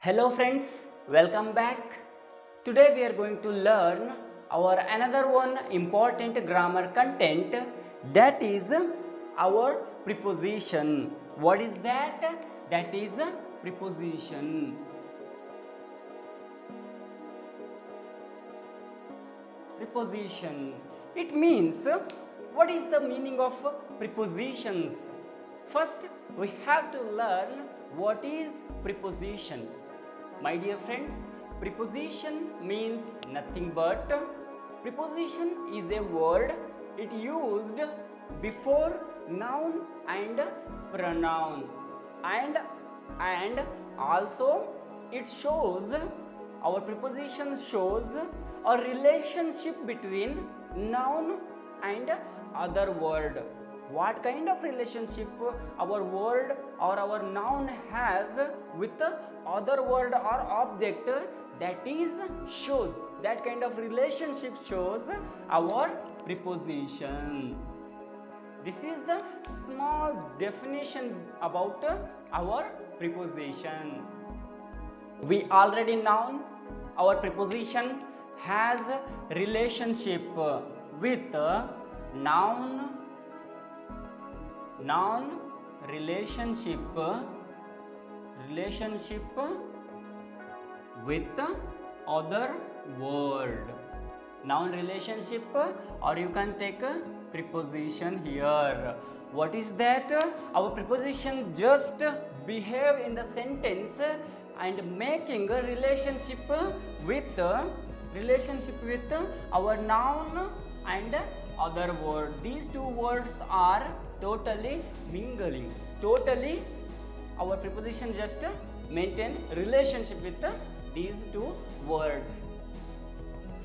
Hello friends, welcome back. Today we are going to learn our another one important grammar content, that is our preposition. What is that? That is preposition. Preposition. It means, what is the meaning of prepositions? First, we have to learn what is preposition. My dear friends, preposition means nothing but, preposition is a word it used before noun and pronoun, and also it shows, our preposition shows a relationship between noun and other word. What kind of relationship our word or our noun has with other word or object, that is shows, that kind of relationship shows our preposition. This is the small definition about our preposition. We already know our preposition has relationship with noun relationship with other word, noun relationship, or you can take a preposition here. What is that? Our preposition just behave in the sentence and making a relationship with our noun and other word. These two words are totally mingling. Totally, our preposition just maintain relationship with these two words.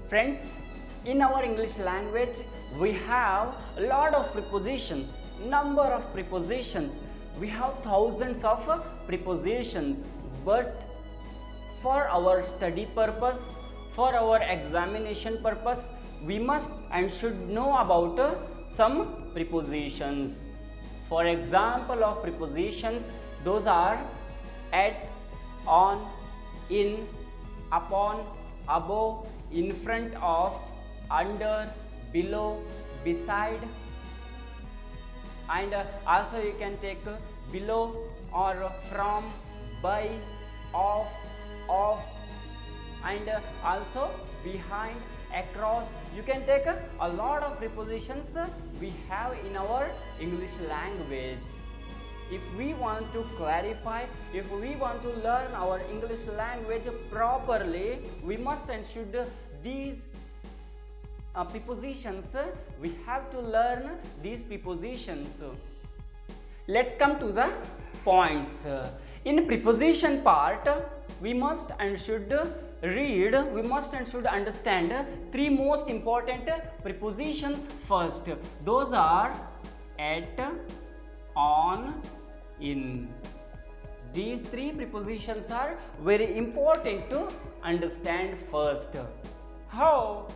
Friends, in our English language, we have a lot of prepositions, number of prepositions. We have thousands of prepositions, but for our study purpose, for our examination purpose, we must and should know about some prepositions. For example of prepositions, those are at, on, in, upon, above, in front of, under, below, beside, and also you can take below or from, by, off, and also behind, across. You can take a lot of prepositions we have in our English language. If we want to clarify, if we want to learn our English language properly, we must and should these prepositions, we have to learn these prepositions. Let's come to the points. In preposition part, we must and should read, we must and should understand three most important prepositions first. Those are at, on, in. These three prepositions are very important to understand first. How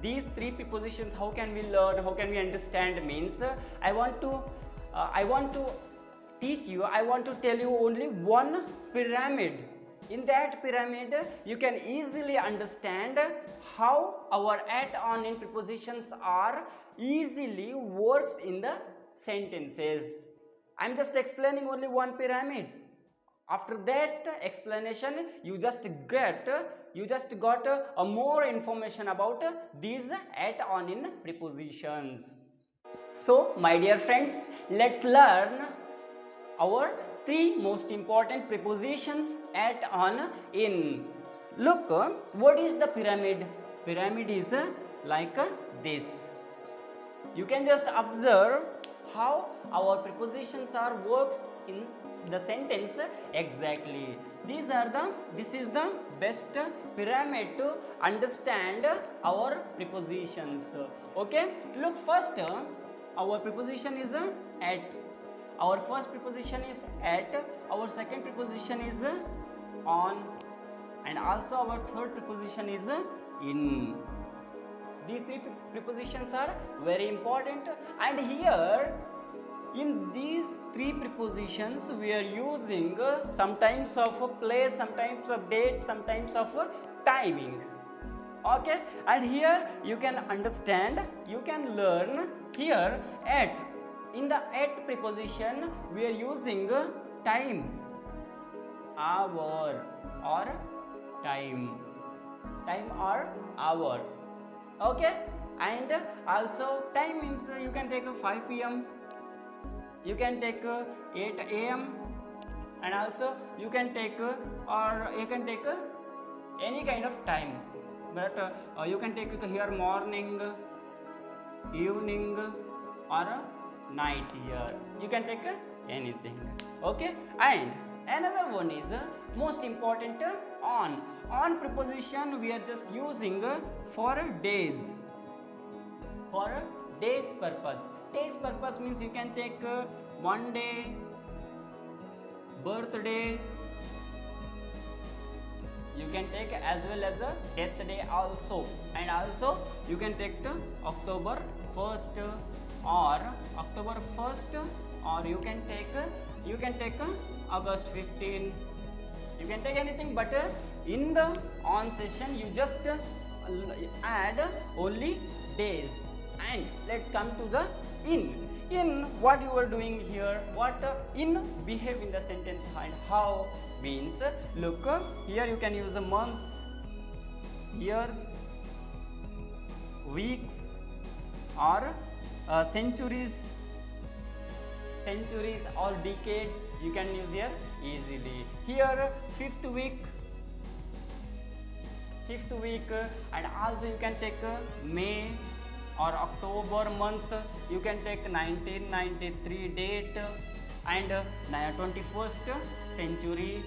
these three prepositions, how can we learn, how can we understand means, I want to teach you, I want to tell you only one pyramid. In that pyramid, you can easily understand how our at, on, in prepositions are easily works in the sentences. I am just explaining only one pyramid. After that explanation, you just got a more information about these at, on, in prepositions. So, my dear friends, let's learn our three most important prepositions at, on, in. Look, what is the pyramid? Pyramid is like this. You can just observe how our prepositions are works in the sentence exactly. This is the best pyramid to understand our prepositions. Okay, look, first our preposition is at. Our first preposition is at, our second preposition is on, and also our third preposition is in. These three prepositions are very important, and here In these three prepositions we are using sometimes of a place, sometimes of date, sometimes of a timing. Okay, and here you can understand, you can learn here at. In the at preposition we are using time, hour or time or hour. Okay, and also time means you can take 5 p.m, you can take 8 a.m, and also you can take any kind of time, but you can take here morning, evening or night. Here you can take anything. Okay, and another one is most important, on preposition we are just using for days, purpose. Days purpose means you can take one day, birthday, you can take as well as a death day also, and also you can take the October 1st or October 1st, or you can take August 15. You can take anything, but in the on session you just add only days. And let's come to the in. In what you are doing here, what in behave in the sentence and how means, look here you can use a month, years, weeks or centuries or decades, you can use here easily. Here fifth week, and also you can take May or October month, you can take 1993 date, and 21st century,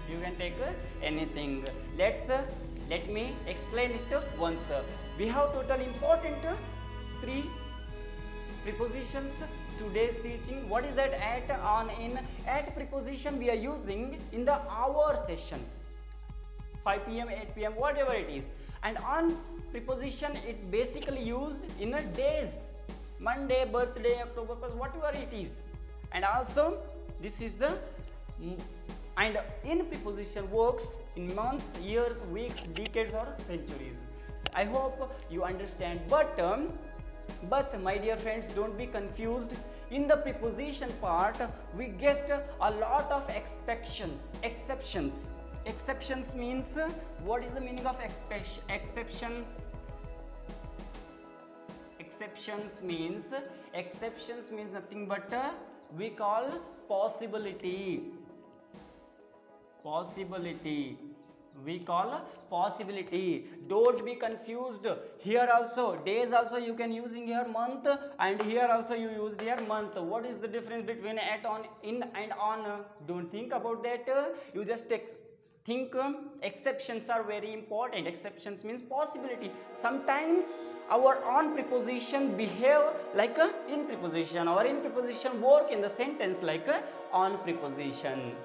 you can take anything. Let me explain it once. We have total important 3 prepositions today's teaching. What is that? At, on, in. At preposition we are using in the hour session, 5 p.m, 8 p.m, whatever it is. And on preposition it basically used in a days, Monday, birthday, October 1st, whatever it is. And also this is the, and in preposition works in months, years, weeks, decades or centuries. I hope you understand, but my dear friends, don't be confused. In the preposition part we get a lot of exceptions. Exceptions means, what is the meaning of exceptions? Exceptions means nothing but we call possibility. We call possibility. Don't be confused. Here also days also you can use in here month, and here also you used here month. What is the difference between at, on, in and on? Don't think about that. You just think exceptions are very important. Exceptions means possibility. Sometimes our on preposition behave like a in preposition, or in preposition work in the sentence like a on preposition.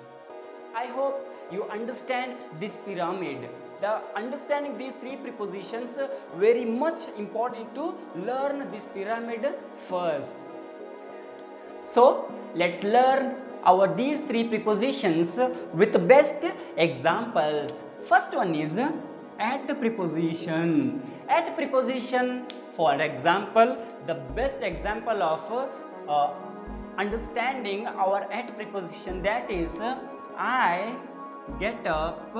I hope you understand this pyramid. The understanding these 3 prepositions very much important to learn this pyramid first. So let's learn these 3 prepositions with best examples. First one is at preposition. At preposition, for example, the best example of understanding our at preposition, that is I get up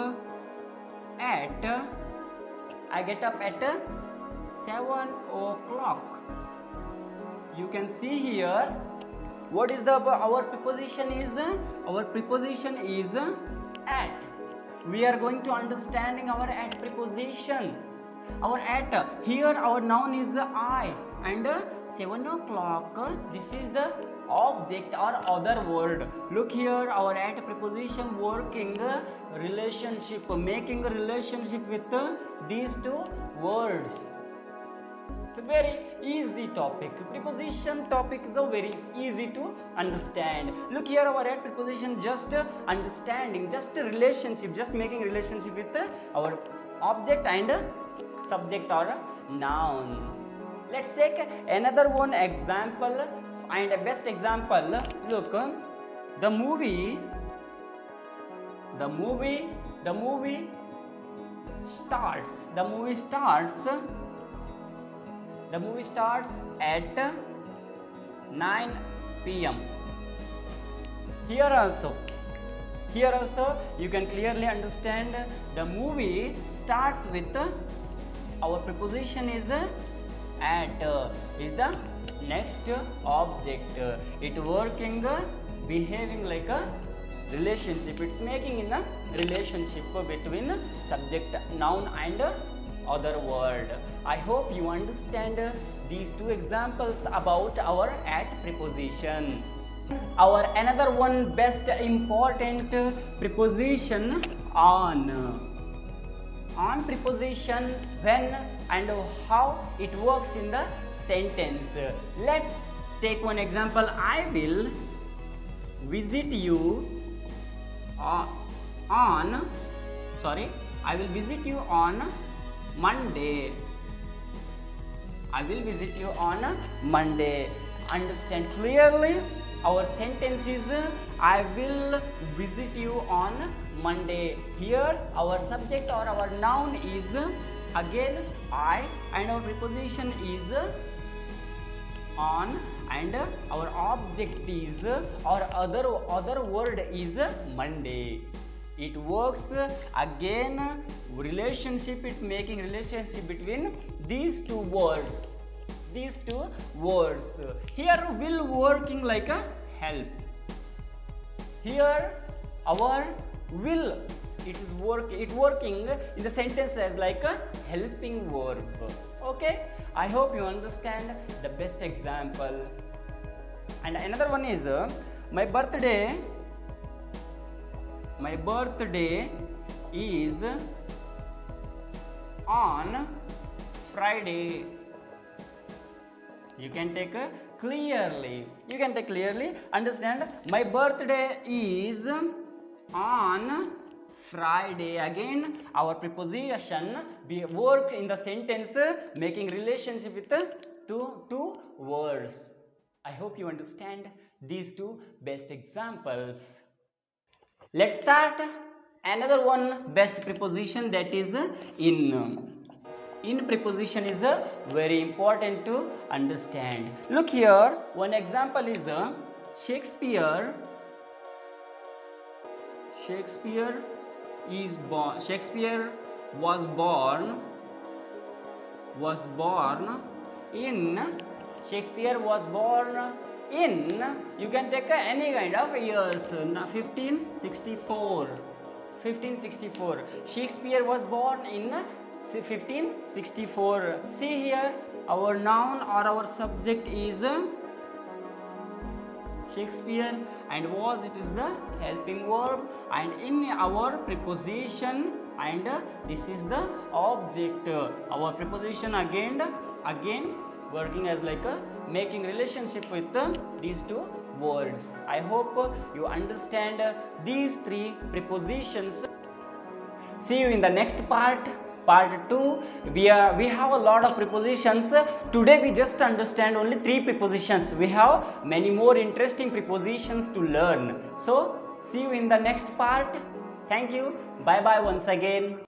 at 7 o'clock. You can see here what is our preposition is. Our preposition is at. We are going to understanding our at preposition. Our at, here our noun is I, and 7 o'clock, this is the object or other word. Look here, our at preposition working relationship, making a relationship with these 2 words. It's a very easy topic. Preposition topic is a very easy to understand. Look here, our at preposition just understanding, just a relationship, just making relationship with our object and subject or noun. Let's take another one example and a best example. Look, the movie starts. The movie starts at 9 p.m. Here also you can clearly understand the movie starts with our preposition is at is the next object. It working behaving like a relationship. It's making in a relationship between subject, noun and other word. I hope you understand these two examples about our at preposition. Our another one best important preposition on preposition, when and how it works in the sentence. Let's take one example. I will visit you on Monday. I will visit you on Monday. Understand clearly? Our sentence is I will visit you on Monday. Here our subject or our noun is again I, and our preposition is on, and our object is or other word is Monday. It works again relationship. It's making relationship between these two words. Here will working like a help. Here our will it working in the sentence as like a helping verb. Okay, I hope you understand the best example. And another one is my birthday is on Friday. You can take clearly. Understand, my birthday is on Friday. Again our preposition be work in the sentence making relationship with two words. I hope you understand these two best examples. Let's start another one best preposition, that is in. In preposition is very important to understand. Look here, one example is Shakespeare was born in, you can take any kind of years, 1564. Shakespeare was born in 1564. See here, our noun or our subject is Shakespeare, and was it is the helping verb, and in our preposition, and this is the object. Our preposition again working as like a making relationship with these two words. I hope you understand these three prepositions. See you in the next part 2. We have a lot of prepositions. Today we just understand only 3 prepositions. We have many more interesting prepositions to learn. So see you in the next part. Thank you. Bye bye once again.